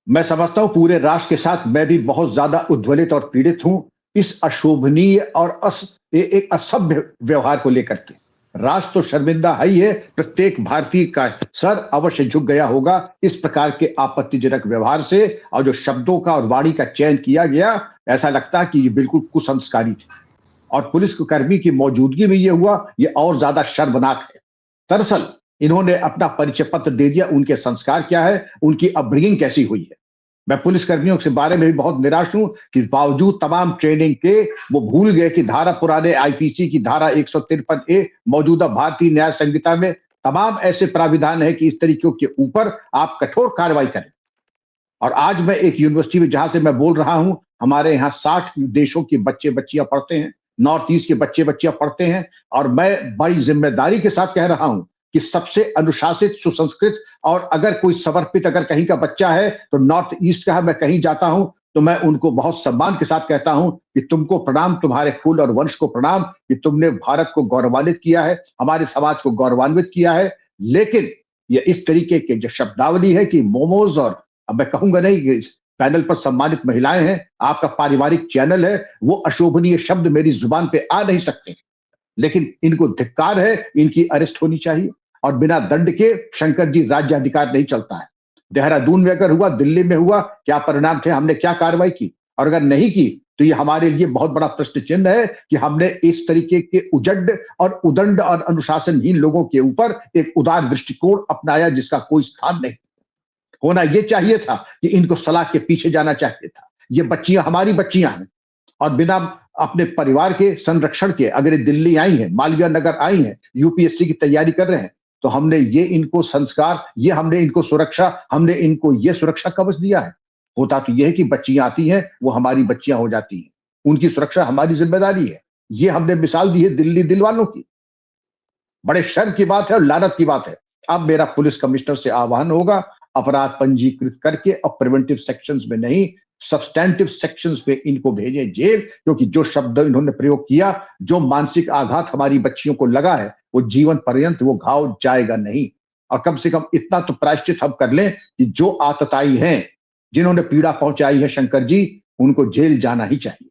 मैं समझता हूं पूरे राष्ट्र के साथ मैं भी बहुत ज्यादा उद्वेलित और पीड़ित हूं इस अशोभनीय और एक असभ्य व्यवहार को लेकर के। राष्ट्र तो शर्मिंदा है ही है, प्रत्येक भारतीय का सर अवश्य झुक गया होगा इस प्रकार के आपत्तिजनक व्यवहार से। और जो शब्दों का और वाणी का चयन किया गया, ऐसा लगता है कि ये बिल्कुल कुसंस्कारी थे। और पुलिस कर्मी की मौजूदगी में ये हुआ, ये और ज्यादा शर्मनाक है। दरअसल इन्होंने अपना परिचय पत्र दे दिया, उनके संस्कार क्या है, उनकी अपब्रिंगिंग कैसी हुई है। मैं पुलिस कर्मियों के बारे में भी बहुत निराश हूं कि बावजूद तमाम ट्रेनिंग के वो भूल गए कि धारा पुराने आईपीसी की धारा 153A मौजूदा भारतीय न्याय संहिता में तमाम ऐसे प्राविधान है कि इस तरीकों के ऊपर आप कठोर कार्रवाई करें। और आज मैं एक यूनिवर्सिटी में जहां से मैं बोल रहा हूं, हमारे यहाँ 60 देशों के बच्चे बच्चियां पढ़ते हैं, नॉर्थ ईस्ट के बच्चे बच्चियां पढ़ते हैं। और मैं बड़ी जिम्मेदारी के साथ कह रहा हूं कि सबसे अनुशासित, सुसंस्कृत और अगर कोई समर्पित अगर कहीं का बच्चा है तो नॉर्थ ईस्ट का है। मैं कहीं जाता हूं तो मैं उनको बहुत सम्मान के साथ कहता हूं कि तुमको प्रणाम, तुम्हारे कुल और वंश को प्रणाम कि तुमने भारत को गौरवान्वित किया है, हमारे समाज को गौरवान्वित किया है। लेकिन ये इस तरीके के जो शब्दावली है कि मोमोज, और अब मैं कहूंगा नहीं कि पैनल पर सम्मानित महिलाएं हैं, आपका पारिवारिक चैनल है, वो अशोभनीय शब्द मेरी जुबान पे आ नहीं सकते। लेकिन इनको धिक्कार है, इनकी अरेस्ट होनी चाहिए। और बिना दंड के शंकर जी राज्य अधिकार नहीं चलता है। देहरादून में अगर हुआ, दिल्ली में हुआ, क्या परिणाम थे, हमने क्या कार्रवाई की? और अगर नहीं की तो ये हमारे लिए बहुत बड़ा प्रश्न चिन्ह है कि हमने इस तरीके के उजड्ड और उदंड और अनुशासनहीन लोगों के ऊपर एक उदार दृष्टिकोण अपनाया जिसका कोई स्थान नहीं। होना यह चाहिए था कि इनको सलाह के पीछे जाना चाहिए था। ये बच्चियां हमारी बच्चियां हैं और बिना अपने परिवार के संरक्षण के अगर ये दिल्ली आई हैं, मालवीय नगर आई हैं, यूपीएससी की तैयारी कर रहे हैं, तो हमने ये इनको संस्कार, ये हमने इनको सुरक्षा, हमने इनको ये सुरक्षा कवच दिया है। होता तो यह है कि बच्चियां आती हैं, वो हमारी बच्चियां हो जाती हैं, उनकी सुरक्षा हमारी जिम्मेदारी है। ये हमने मिसाल दी है दिल्ली दिल वालों की। बड़े शर्म की बात है और लानत की बात है। अब मेरा पुलिस कमिश्नर से आह्वान होगा, अपराध पंजीकृत करके अब प्रिवेंटिव सेक्शंस में नहीं, सब्सटैंटिव सेक्शंस पे इनको भेजें जेल। क्योंकि जो शब्द इन्होंने प्रयोग किया, जो मानसिक आघात हमारी बच्चियों को लगा है, वो जीवन पर्यंत वो घाव जाएगा नहीं। और कम से कम इतना तो प्रायश्चित हम कर लें कि जो आतताई हैं, जिन्होंने पीड़ा पहुंचाई है शंकर जी, उनको जेल जाना ही चाहिए।